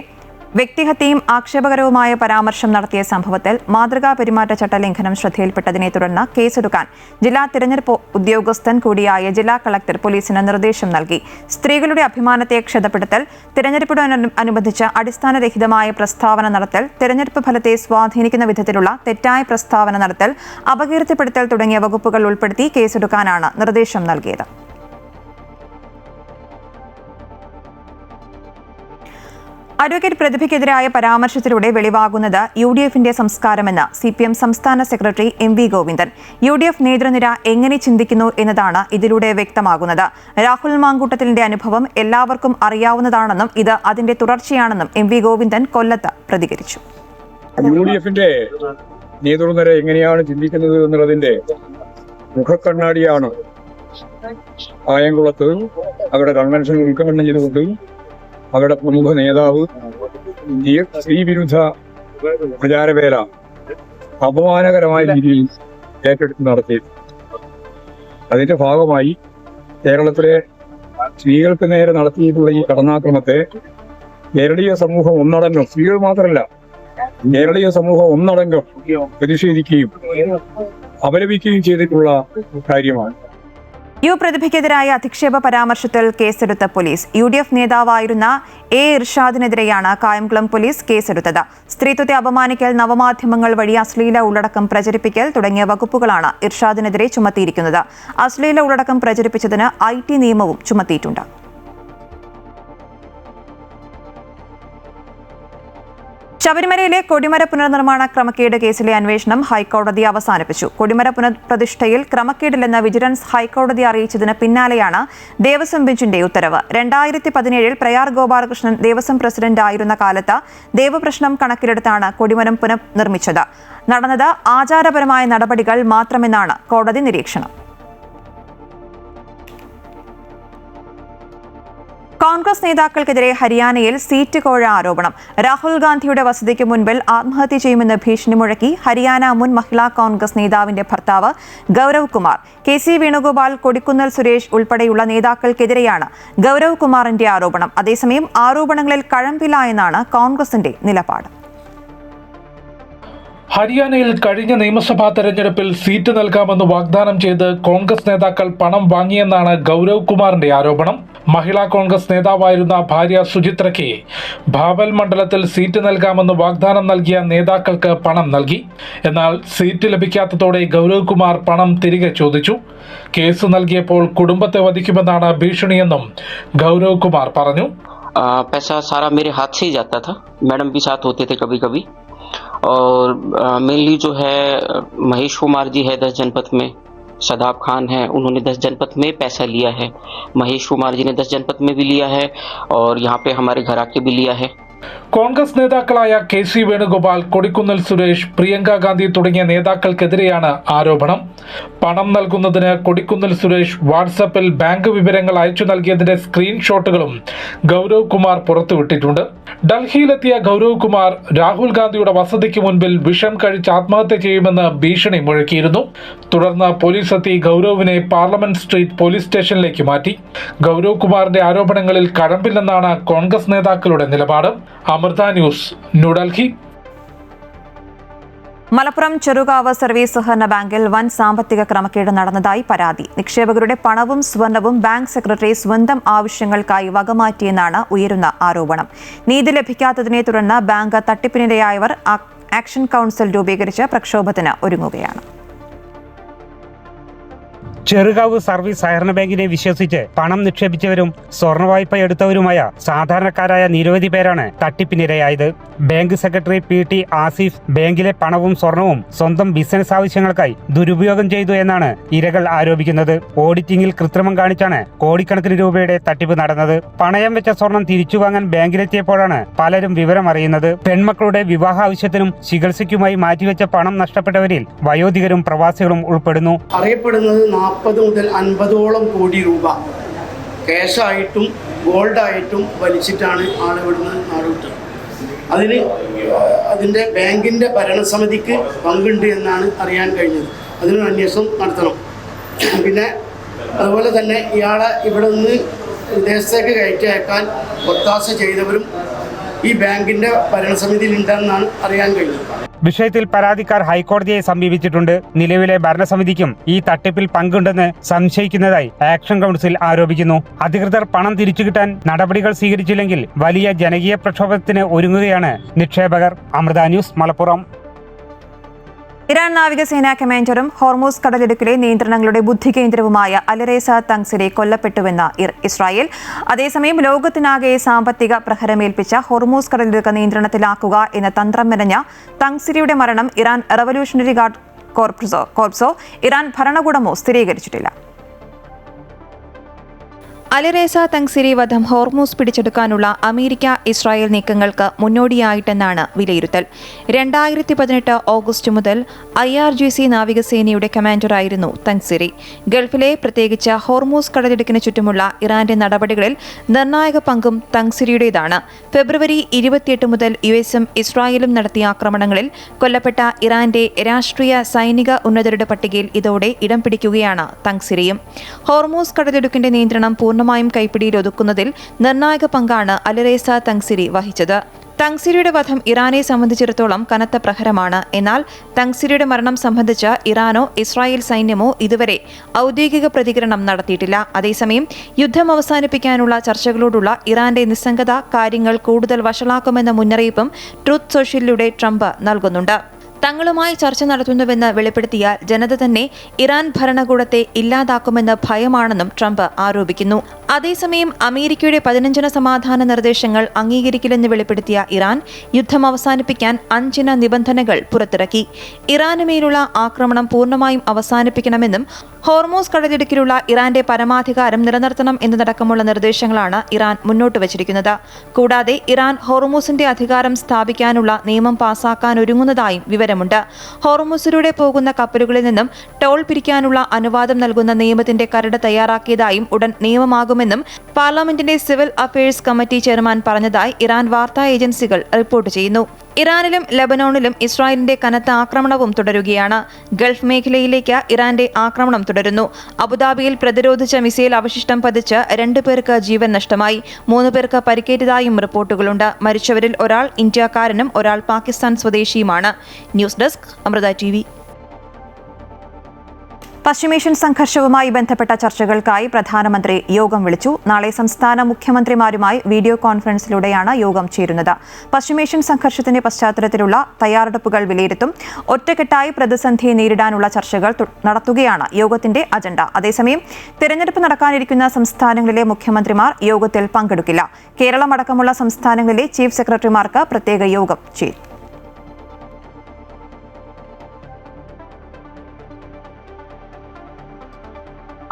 വ്യക്തിഹത്യയും ആക്ഷേപകരവുമായ പരാമർശം നടത്തിയ സംഭവത്തിൽ മാതൃകാ പെരുമാറ്റച്ചട്ട ലംഘനം ശ്രദ്ധയിൽപ്പെട്ടതിനെ തുടർന്ന് കേസെടുക്കാൻ ജില്ലാ തിരഞ്ഞെടുപ്പ് ഉദ്യോഗസ്ഥൻ കൂടിയായ ജില്ലാ കളക്ടർ പോലീസിന് നിർദ്ദേശം നൽകി. സ്ത്രീകളുടെ അഭിമാനത്തെ ക്ഷതപ്പെടുത്തൽ, തിരഞ്ഞെടുപ്പിനോടനുബന്ധിച്ച് അടിസ്ഥാനരഹിതമായ പ്രസ്താവന നടത്തൽ, തിരഞ്ഞെടുപ്പ് ഫലത്തെ സ്വാധീനിക്കുന്ന വിധത്തിലുള്ള തെറ്റായ പ്രസ്താവന നടത്തൽ, അപകീർത്തിപ്പെടുത്തൽ തുടങ്ങിയ വകുപ്പുകൾ ഉൾപ്പെടുത്തി കേസെടുക്കാനാണ് നിർദ്ദേശം നൽകിയത്. അഡ്വക്കേറ്റ് പ്രതിഭയ്ക്കെതിരായ പരാമർശത്തിലൂടെ വെളിവാകുന്നത് UDF-ന്റെ സംസ്കാരമെന്ന് CPM സംസ്ഥാന സെക്രട്ടറി MV ഗോവിന്ദൻ. UDF നേതൃനിര എങ്ങനെ ചിന്തിക്കുന്നു എന്നതാണ് ഇതിലൂടെ വ്യക്തമാകുന്നത്. രാഹുൽ മാങ്കൂട്ടത്തിലിന്റെ അനുഭവം എല്ലാവർക്കും അറിയാവുന്നതാണെന്നും ഇത് അതിന്റെ തുടർച്ചയാണെന്നും MV ഗോവിന്ദൻ കൊല്ലത്ത് പ്രതികരിച്ചു. UDF-ന്റെ നേതൃനിര എങ്ങനെയാണ് ചിന്തിക്കുന്നത് എന്നുള്ളതിന്റെ മുഖക്കണ്ണാടിയാണ് കായംകുളത്ത് അവരുടെ കൺവെൻഷൻ ഉദ്ഘാടനം ചെയ്തുകൊണ്ട് അവരുടെ പ്രമുഖ നേതാവ് സ്ത്രീ വിരുദ്ധ പ്രചാരവേല അപമാനകരമായ രീതിയിൽ ഏറ്റെടുത്ത് നടത്തി. അതിന്റെ ഭാഗമായി കേരളത്തിലെ സ്ത്രീകൾക്ക് നേരെ നടത്തിയിട്ടുള്ള ഈ കടന്നാക്രമത്തെ കേരളീയ സമൂഹം ഒന്നടങ്കം, സ്ത്രീകൾ മാത്രമല്ല കേരളീയ സമൂഹം ഒന്നടങ്കം പ്രതിഷേധിക്കുകയും അപലപിക്കുകയും ചെയ്തിട്ടുള്ള കാര്യമാണ്. U പ്രതിഭയ്ക്കെതിരായ അധിക്ഷേപ പരാമർശത്തിൽ കേസെടുത്ത പോലീസ്. UDF നേതാവായിരുന്ന A ഇർഷാദിനെതിരെയാണ് കായംകുളം പോലീസ് കേസെടുത്തത്. സ്ത്രീത്വത്തെ അപമാനിക്കൽ, നവമാധ്യമങ്ങൾ വഴി അശ്ലീല ഉള്ളടക്കം പ്രചരിപ്പിക്കൽ തുടങ്ങിയ വകുപ്പുകളാണ് ഇർഷാദിനെതിരെ ചുമത്തിയിരിക്കുന്നത്. അശ്ലീല ഉള്ളടക്കം പ്രചരിപ്പിച്ചതിന് IT നിയമവും ചുമത്തിയിട്ടുണ്ട്. ശബരിമലയിലെ കൊടിമര പുനർനിർമ്മാണ ക്രമക്കേട് കേസിലെ അന്വേഷണം ഹൈക്കോടതി അവസാനിപ്പിച്ചു. കൊടിമര പുനഃപ്രതിഷ്ഠയിൽ ക്രമക്കേടില്ലെന്ന് വിജിലൻസ് ഹൈക്കോടതി അറിയിച്ചതിന് പിന്നാലെയാണ് ദേവസ്വം ബെഞ്ചിന്റെ ഉത്തരവ്. 2017-ൽ പ്രയാർ ഗോപാലകൃഷ്ണൻ ദേവസ്വം പ്രസിഡന്റ് ആയിരുന്ന കാലത്ത് ദേവപ്രശ്നം കണക്കിലെടുത്താണ് കൊടിമരം പുനർനിർമ്മിച്ചത്. നടന്നത് ആചാരപരമായ നടപടികൾ മാത്രമെന്നാണ് കോടതി നിരീക്ഷണം. കോൺഗ്രസ് നേതാക്കൾക്കെതിരെ ഹരിയാനയിൽ സീറ്റ് കോഴ ആരോപണം. രാഹുൽ ഗാന്ധിയുടെ വസതിക്ക് മുൻപിൽ ആത്മഹത്യ ചെയ്യുമെന്ന് ഭീഷണി മുഴക്കി ഹരിയാന മുൻ മഹിളാ കോൺഗ്രസ് നേതാവിന്റെ ഭർത്താവ് ഗൗരവ് കുമാർ. KC വേണുഗോപാൽ, കൊടിക്കുന്നിൽ സുരേഷ് ഉൾപ്പെടെയുള്ള നേതാക്കൾക്കെതിരെയാണ് ഗൗരവ് കുമാറിന്റെ ആരോപണം. അതേസമയം ആരോപണങ്ങളിൽ കഴമ്പില്ല എന്നാണ് കോൺഗ്രസിന്റെ നിലപാട്. ഹരിയാനയിൽ കഴിഞ്ഞ നിയമസഭാ തെരഞ്ഞെടുപ്പിൽ സീറ്റ് നൽകാമെന്ന് വാഗ്ദാനം ചെയ്ത് കോൺഗ്രസ് നേതാക്കൾ പണം വാങ്ങിയെന്നാണ് ഗൗരവ് കുമാറിന്റെ ആരോപണം. മഹിളാ കോൺഗ്രസ് നേതാവായിരുന്ന ഭാര്യ സുചിത്രയ്ക്ക് ഭാവൽ മണ്ഡലത്തിൽ സീറ്റ് നൽകാമെന്ന് വാഗ്ദാനം നൽകിയ നേതാക്കൾക്ക് പണം നൽകി. എന്നാൽ സീറ്റ് ലഭിക്കാത്തതോടെ ഗൗരവ് കുമാർ പണം തിരികെ ചോദിച്ചു. കേസ് നൽകിയപ്പോൾ കുടുംബത്തെ വധിക്കുമെന്നാണ് ഭീഷണിയെന്നും ഗൗരവ് കുമാർ പറഞ്ഞു. पैसा सारा मेरे हाथ से ही जाता था, मैडम भी साथ होते थे कभी कभी. और मेनली जो है महेश कुमार जी है 10 जनपद में, शदाब खान है, उन्होंने 10 जनपद में पैसा लिया है. महेश कुमार जी ने 10 जनपद में भी लिया है और यहाँ पे हमारे घर आके भी लिया है. കോൺഗ്രസ് നേതാക്കളായ KC വേണുഗോപാൽ, കൊടിക്കുന്നിൽ സുരേഷ്, പ്രിയങ്ക ഗാന്ധി തുടങ്ങിയ നേതാക്കൾക്കെതിരെയാണ് ആരോപണം. പണം നൽകുന്നതിന് കൊടിക്കുന്നിൽ സുരേഷ് വാട്സാപ്പിൽ ബാങ്ക് വിവരങ്ങൾ അയച്ചു നൽകിയതിന്റെ സ്ക്രീൻഷോട്ടുകളും ഗൗരവ് കുമാർ പുറത്തുവിട്ടിട്ടുണ്ട്. ഡൽഹിയിലെത്തിയ ഗൗരവ് കുമാർ രാഹുൽ ഗാന്ധിയുടെ വസതിക്ക് മുൻപിൽ വിഷം കഴിച്ച് ആത്മഹത്യ ചെയ്യുമെന്ന് ഭീഷണി മുഴക്കിയിരുന്നു. തുടർന്ന് പോലീസ് എത്തി ഗൗരവിനെ പാർലമെന്റ് സ്ട്രീറ്റ് പോലീസ് സ്റ്റേഷനിലേക്ക് മാറ്റി. ഗൗരവ് കുമാറിന്റെ ആരോപണങ്ങളിൽ കഴമ്പില്ലെന്നാണ് കോൺഗ്രസ് നേതാക്കളുടെ നിലപാട്. അമൃത ന്യൂസ്, ന്യൂഡൽഹി. മലപ്പുറം ചെറുകാവ് സർവീസ് സഹകരണ ബാങ്കിൽ വൻ സാമ്പത്തിക ക്രമക്കേട് നടന്നതായി പരാതി. നിക്ഷേപകരുടെ പണവും സ്വർണവും ബാങ്ക് സെക്രട്ടറി സ്വന്തം ആവശ്യങ്ങൾക്കായി വകമാറ്റിയെന്നാണ് ഉയരുന്ന ആരോപണം. നീതി ലഭിക്കാത്തതിനെ തുടർന്ന് ബാങ്ക് തട്ടിപ്പിനിരയായവർ ആക്ഷൻ കൗൺസിൽ രൂപീകരിച്ച് പ്രക്ഷോഭത്തിന് ഒരുങ്ങുകയാണ്. ചെറുകാവ് സർവീസ് സഹകരണ ബാങ്കിനെ വിശ്വസിച്ച് പണം നിക്ഷേപിച്ചവരും സ്വർണ്ണ വായ്പ എടുത്തവരുമായ സാധാരണക്കാരായ നിരവധി പേരാണ് തട്ടിപ്പിനിരയായത്. ബാങ്ക് സെക്രട്ടറി PT ആസിഫ് ബാങ്കിലെ പണവും സ്വർണവും സ്വന്തം ബിസിനസ് ആവശ്യങ്ങൾക്കായി ദുരുപയോഗം ചെയ്തു എന്നാണ് ഇരകൾ ആരോപിക്കുന്നത്. ഓഡിറ്റിംഗിൽ കൃത്രിമം കാണിച്ചാണ് കോടിക്കണക്കിന് രൂപയുടെ തട്ടിപ്പ് നടന്നത്. പണയം വെച്ച സ്വർണം തിരിച്ചു വാങ്ങാൻ ബാങ്കിലെത്തിയപ്പോഴാണ് പലരും വിവരം അറിയുന്നത്. പെൺമക്കളുടെ വിവാഹ ആവശ്യത്തിനും ചികിത്സയ്ക്കുമായി മാറ്റിവെച്ച പണം നഷ്ടപ്പെട്ടവരിൽ വയോധികരും പ്രവാസികളും ഉൾപ്പെടുന്നു. അറിയപ്പെടുന്നത് 40 മുതൽ 50ഓളം കോടി രൂപ ക്യാഷായിട്ടും ഗോൾഡായിട്ടും വലിച്ചിട്ടാണ് ആളിവിടുന്ന് നാടുവിട്ടത്. അതിൻ്റെ ബാങ്കിൻ്റെ ഭരണസമിതിക്ക് പങ്കുണ്ട് എന്നാണ് അറിയാൻ കഴിഞ്ഞത്. അതിനൊരു അന്വേഷണം നടത്തണം. പിന്നെ അതുപോലെ തന്നെ ഇയാളെ ഇവിടെ നിന്ന് വിദേശത്തേക്ക് കയറ്റി അയക്കാൻ ഒത്താശ ചെയ്തവരും ഈ ബാങ്കിൻ്റെ ഭരണസമിതിയിൽ ഉണ്ടെന്നാണ് അറിയാൻ കഴിഞ്ഞത്. വിഷയത്തിൽ പരാതിക്കാർ ഹൈക്കോടതിയെ സമീപിച്ചിട്ടുണ്ട്. നിലവിലെ ഭരണസമിതിക്കും ഈ തട്ടിപ്പിൽ പങ്കുണ്ടെന്ന് സംശയിക്കുന്നതായി ആക്ഷൻ കൗൺസിൽ ആരോപിക്കുന്നു. അധികൃതർ പണം തിരിച്ചു കിട്ടാൻ നടപടികൾ സ്വീകരിച്ചില്ലെങ്കിൽ വലിയ ജനകീയ പ്രക്ഷോഭത്തിന് ഒരുങ്ങുകയാണ് നിക്ഷേപകർ. അമൃത ന്യൂസ്, മലപ്പുറം. ഇറാൻ നാവികസേനാ കമാൻഡറും ഹോർമൂസ് കടലിടുക്കിലെ നിയന്ത്രണങ്ങളുടെ ബുദ്ധികേന്ദ്രവുമായ അലിറേസ തങ്സിരി കൊല്ലപ്പെട്ടുവെന്ന് ഇസ്രായേൽ. അതേസമയം ലോകത്തിനാകെ സാമ്പത്തിക പ്രഹരമേൽപ്പിച്ച ഹോർമൂസ് കടലിടുക്ക് നിയന്ത്രണത്തിലാക്കുക എന്ന തന്ത്രം മെനഞ്ഞ തങ്സിരിയുടെ മരണം ഇറാൻ റവല്യൂഷണറി ഗാർഡ് കോർപ്സോ ഇറാൻ ഭരണകൂടമോ സ്ഥിരീകരിച്ചിട്ടില്ല. അലിറേസ തങ്സിരി വധം ഹോർമൂസ് പിടിച്ചെടുക്കാനുള്ള അമേരിക്ക ഇസ്രായേൽ നീക്കങ്ങൾക്ക് മുന്നോടിയായിട്ടെന്നാണ് വിലയിരുത്തൽ. 2018 ഓഗസ്റ്റ് മുതൽ IRGC നാവികസേനയുടെ കമാൻഡറായിരുന്നു തങ്സിരി. ഗൾഫിലെ പ്രത്യേകിച്ച് ഹോർമൂസ് കടലിടുക്കിന് ചുറ്റുമുള്ള ഇറാന്റെ നടപടികളിൽ നിർണായക പങ്കും തങ്സിരിയുടേതാണ്. ഫെബ്രുവരി 28 മുതൽ US-ഉം ഇസ്രായേലും നടത്തിയ ആക്രമണങ്ങളിൽ കൊല്ലപ്പെട്ട ഇറാന്റെ രാഷ്ട്രീയ സൈനിക ഉന്നതരുടെ പട്ടികയിൽ ഇതോടെ ഇടം പിടിക്കുകയാണ് തങ്സിരിയും. ഹോർമൂസ് കടലിടുക്കിന്റെ നിയന്ത്രണം പൂർണ്ണമായും കൈപ്പിടിയിൽ ഒതുക്കുന്നതിൽ നിർണായക പങ്കാണ് അലിറേസ തങ്സിരി വഹിച്ചത്. തങ്സിരിയുടെ വധം ഇറാനെ സംബന്ധിച്ചിടത്തോളം കനത്ത പ്രഹരമാണ്. എന്നാൽ തങ്സിരിയുടെ മരണം സംബന്ധിച്ച് ഇറാനോ ഇസ്രായേൽ സൈന്യമോ ഇതുവരെ ഔദ്യോഗിക പ്രതികരണം നടത്തിയിട്ടില്ല. അതേസമയം യുദ്ധം അവസാനിപ്പിക്കാനുള്ള ചർച്ചകളോടുള്ള ഇറാന്റെ നിസ്സംഗത കാര്യങ്ങൾ കൂടുതൽ വഷളാക്കുമെന്ന മുന്നറിയിപ്പും ട്രൂത്ത് സോഷ്യലിലൂടെ ട്രംപ് നൽകുന്നുണ്ട്. തങ്ങളുമായി ചർച്ച നടത്തുന്നുവെന്ന് വെളിപ്പെടുത്തിയാൽ ജനത തന്നെ ഇറാൻ ഭരണകൂടത്തെ ഇല്ലാതാക്കുമെന്ന് ഭയമാണെന്നും ട്രംപ് ആരോപിക്കുന്നു. അതേസമയം അമേരിക്കയുടെ 15 സമാധാന നിർദ്ദേശങ്ങൾ അംഗീകരിക്കില്ലെന്ന് വെളിപ്പെടുത്തിയ ഇറാൻ യുദ്ധം അവസാനിപ്പിക്കാൻ 5 നിബന്ധനകൾ പുറത്തിറക്കി. ഇറാന് മേലുള്ള ആക്രമണം പൂർണ്ണമായും അവസാനിപ്പിക്കണമെന്നും ഹോർമൂസ് കടലിടുക്കിലുള്ള ഇറാന്റെ പരമാധികാരം നിലനിർത്തണം എന്നതടക്കമുള്ള നിർദ്ദേശങ്ങളാണ് ഇറാൻ മുന്നോട്ട് വച്ചിരിക്കുന്നത്. കൂടാതെ ഇറാൻ ഹോർമൂസിന്റെ അധികാരം സ്ഥാപിക്കാനുള്ള നിയമം പാസാക്കാൻ ഒരുങ്ങുന്നതായും വിവരം ലംഘനമുണ്ട്. ഹോർമുസിലൂടെ പോകുന്ന കപ്പലുകളിൽ നിന്നും ടോൾ പിരിക്കാനുള്ള അനുവാദം നൽകുന്ന നിയമത്തിന്റെ കരട് തയ്യാറാക്കിയതായും ഉടൻ നിയമമാകുമെന്നും പാർലമെന്റിന്റെ സിവിൽ അഫയേഴ്സ് കമ്മിറ്റി ചെയർമാൻ പറഞ്ഞതായി ഇറാൻ വാർത്താ ഏജൻസികൾ റിപ്പോർട്ട് ചെയ്യുന്നു. ഇറാനിലും ലബനോണിലും ഇസ്രായേലിന്റെ കനത്ത ആക്രമണവും തുടരുകയാണ്. ഗൾഫ് മേഖലയിലേക്ക് ഇറാന്റെ ആക്രമണം തുടരുന്നു. അബുദാബിയിൽ പ്രതിരോധിച്ച മിസൈൽ അവശിഷ്ടം പതിച്ച് 2 പേർക്ക് ജീവൻ നഷ്ടമായി. 3 പേർക്ക് പരിക്കേറ്റതായും റിപ്പോർട്ടുകളുണ്ട്. മരിച്ചവരിൽ ഒരാൾ ഇന്ത്യക്കാരനും ഒരാൾ പാകിസ്ഥാൻ സ്വദേശിയുമാണ്. News desk Amrita TV. പശ്ചിമേഷ്യൻ സംഘർഷവുമായി ബന്ധപ്പെട്ട ചർച്ചകൾക്കായി പ്രധാനമന്ത്രി യോഗം വിളിച്ചു. നാളെ സംസ്ഥാന മുഖ്യമന്ത്രിമാരുമായി വീഡിയോ കോൺഫറൻസിലൂടെയാണ് യോഗം ചേരുന്നത്. പശ്ചിമേഷ്യൻ സംഘർഷത്തിന്റെ പശ്ചാത്തലത്തിലുള്ള തയ്യാറെടുപ്പുകൾ വിലയിരുത്തും. ഒറ്റക്കെട്ടായി പ്രതിസന്ധിയെ നേരിടാനുള്ള ചർച്ചകൾ നടത്തുകയാണ് യോഗത്തിന്റെ അജണ്ട. അതേസമയം തെരഞ്ഞെടുപ്പ് നടക്കാനിരിക്കുന്ന സംസ്ഥാനങ്ങളിലെ മുഖ്യമന്ത്രിമാർ യോഗത്തിൽ പങ്കെടുക്കില്ല. കേരളമടക്കമുള്ള സംസ്ഥാനങ്ങളിലെ ചീഫ് സെക്രട്ടറിമാർക്ക് പ്രത്യേക യോഗം ചേരും.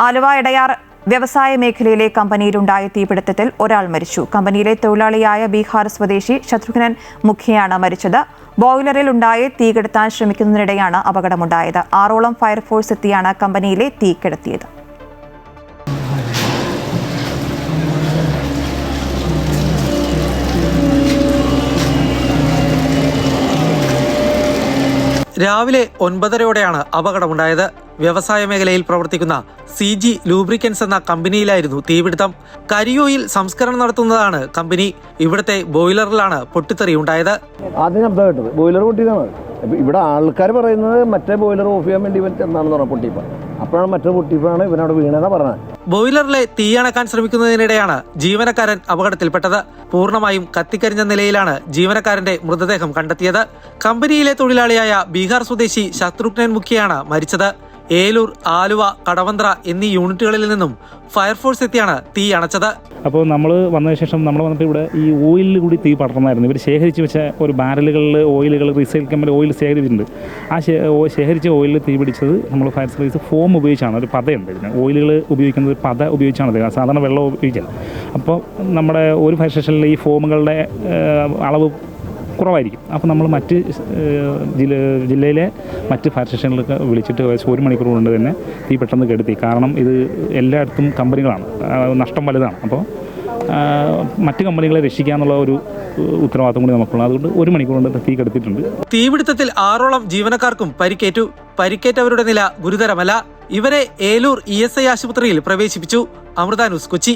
ആലുവ എടയാർ വ്യവസായ മേഖലയിലെ കമ്പനിയിലുണ്ടായ തീപിടുത്തത്തിൽ ഒരാൾ മരിച്ചു. കമ്പനിയിലെ തൊഴിലാളിയായ ബീഹാർ സ്വദേശി ശത്രുഘ്നൻ മുഖിയാണ് മരിച്ചത്. ബോയിലറിൽ ഉണ്ടായ തീ കെടുത്താൻ ശ്രമിക്കുന്നതിനിടെയാണ് അപകടമുണ്ടായത്. 6ഓളം ഫയർഫോഴ്സ് എത്തിയാണ് കമ്പനിയിലെ തീ കെടുത്തിയത്. രാവിലെ 9:30യോടെയാണ് അപകടമുണ്ടായത്. വ്യവസായ മേഖലയിൽ പ്രവർത്തിക്കുന്ന CG ലൂബ്രിക്കൻസ് എന്ന കമ്പനിയിലായിരുന്നു തീപിടുത്തം. കരിയോയിൽ സംസ്കരണം നടത്തുന്നതാണ് കമ്പനി. ഇവിടുത്തെ ബോയിലറിലാണ് പൊട്ടിത്തെറിയുണ്ടായത്. ആദ്യം ശബ്ദം കേട്ടത് ബോയിലർ പൊട്ടിയതാണ്. ഇവിടെ ആൾക്കാർ പറയുന്നത് മറ്റേ ബോയിലർ ഓഫ് ചെയ്യാൻ വേണ്ടി ഇവൻ ചെന്നാണെന്ന് പറഞ്ഞ പൊട്ടിയപ്പോൾ. അപ്പോഴാണ് മറ്റേ പൊട്ടിയപ്പോഴാണ് ഇവനവിടെ വീണെന്നാണ് പറഞ്ഞത്. ബോയിലറിലെ തീയണക്കാൻ ശ്രമിക്കുന്നതിനിടെയാണ് ജീവനക്കാരൻ അപകടത്തിൽപ്പെട്ടത്. പൂർണ്ണമായും കത്തിക്കരിഞ്ഞ നിലയിലാണ് ജീവനക്കാരന്റെ മൃതദേഹം കണ്ടെത്തിയത്. കമ്പനിയിലെ തൊഴിലാളിയായ ബീഹാർ സ്വദേശി ശത്രുഘ്നൻ മുഖിയാണ് മരിച്ചത്. ഏലൂർ, ആലുവ, കടവന്ത്ര എന്നീ യൂണിറ്റുകളിൽ നിന്നും ഫയർഫോഴ്സ് എത്തിയാണ് തീ അണച്ചത്. അപ്പോൾ നമ്മൾ വന്നതിന് ശേഷം നമ്മൾ വന്നപ്പോൾ ഇവിടെ ഈ ഓയിലിൽ കൂടി തീ പടർന്നായിരുന്നു. ഇവർ ശേഖരിച്ച് വെച്ച ഒരു ബാരലുകളിൽ ഓയിലുകൾ റീസൈക്കിൾ കമ്പനി ഓയിൽ ശേഖരിച്ചിട്ടുണ്ട്. ആ ശേഖരിച്ച ഓയിലിൽ തീ പിടിച്ചത് നമ്മൾ ഫയർ സർവീസ് ഫോം ഉപയോഗിച്ചാണ്. ഒരു പതയുണ്ട് ഇതിന്. ഓയിലുകൾ ഉപയോഗിക്കുന്നത് പത ഉപയോഗിച്ചാണ്, സാധാരണ വെള്ളം ഉപയോഗിക്കില്ല. അപ്പോൾ നമ്മുടെ ഒരു ഫയർ സ്റ്റേഷനിൽ ഈ ഫോമുകളുടെ അളവ് കുറവായിരിക്കും. അപ്പോൾ നമ്മൾ മറ്റ് ജില്ലയിലെ മറ്റ് ഫയർ സ്റ്റേഷനിലൊക്കെ വിളിച്ചിട്ട് 1 മണിക്കൂർ കൊണ്ട് തന്നെ തീ പെട്ടെന്ന് കെടുത്തി. കാരണം ഇത് എല്ലായിടത്തും കമ്പനികളാണ്, നഷ്ടം വലുതാണ്. അപ്പോൾ മറ്റ് കമ്പനികളെ രക്ഷിക്കാന്നുള്ള ഒരു ഉത്തരവാദിത്തം കൂടി നമുക്കുള്ളത്. അതുകൊണ്ട് 1 മണിക്കൂർ കൊണ്ട് തീ കെടുത്തിട്ടുണ്ട്. തീപിടുത്തത്തിൽ 6ഓളം ജീവനക്കാർക്കും പരിക്കേറ്റു. പരിക്കേറ്റവരുടെ നില ഗുരുതരമല്ല. ഇവരെ ഏലൂർ ESI ആശുപത്രിയിൽ പ്രവേശിപ്പിച്ചു. Amrita news, Kochi.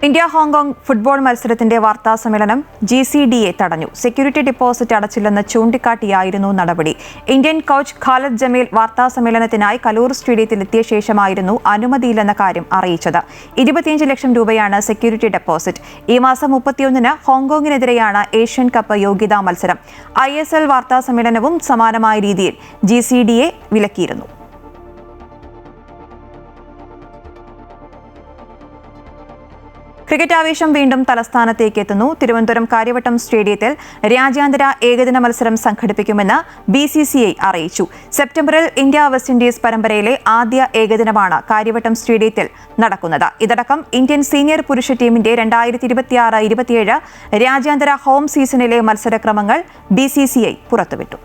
India Hong Kong football മത്സരത്തിന്റെ വാർത്താ സമ്മേളനം GCDA തടഞ്ഞു. സെക്യൂരിറ്റി ഡെപ്പോസിറ്റ് അടച്ചില്ലെന്ന് ചൂണ്ടിക്കാട്ടിയായിരുന്നു നടപടി. ഇന്ത്യൻ കോച്ച് ഖാലിദ് ജമീൽ വാർത്താ സമ്മേളനത്തിനായി കലൂർ സ്റ്റേഡിയത്തിലെത്തിയ ശേഷമായിരുന്നു അനുമതിയില്ലെന്ന കാര്യം അറിയിച്ചത്. 25 ലക്ഷം രൂപയാണ് സെക്യൂരിറ്റി ഡെപ്പോസിറ്റ്. ഈ മാസം 31-ന് ഹോങ്കോങ്ങിനെതിരെയാണ് ഏഷ്യൻ കപ്പ് യോഗ്യതാ മത്സരം. ISL വാർത്താ സമ്മേളനവും സമാനമായ രീതിയിൽ GCDA വിലക്കിയിരുന്നു. ക്രിക്കറ്റ് ആവേശം വീണ്ടും തലസ്ഥാനത്തേക്ക് എത്തുന്നു. തിരുവനന്തപുരം കാര്യവട്ടം സ്റ്റേഡിയത്തിൽ രാജ്യാന്തര ഏകദിന മത്സരം സംഘടിപ്പിക്കുമെന്ന് BCCI അറിയിച്ചു. സെപ്റ്റംബറിൽ ഇന്ത്യ വെസ്റ്റ് ഇൻഡീസ് പരമ്പരയിലെ ആദ്യ ഏകദിനമാണ് കാര്യവട്ടം സ്റ്റേഡിയത്തിൽ നടക്കുന്നത്. ഇതടക്കം ഇന്ത്യൻ സീനിയർ പുരുഷ ടീമിന്റെ 2026-27 രാജ്യാന്തര ഹോം സീസണിലെ മത്സരക്രമങ്ങൾ BCCI പുറത്തുവിട്ടു.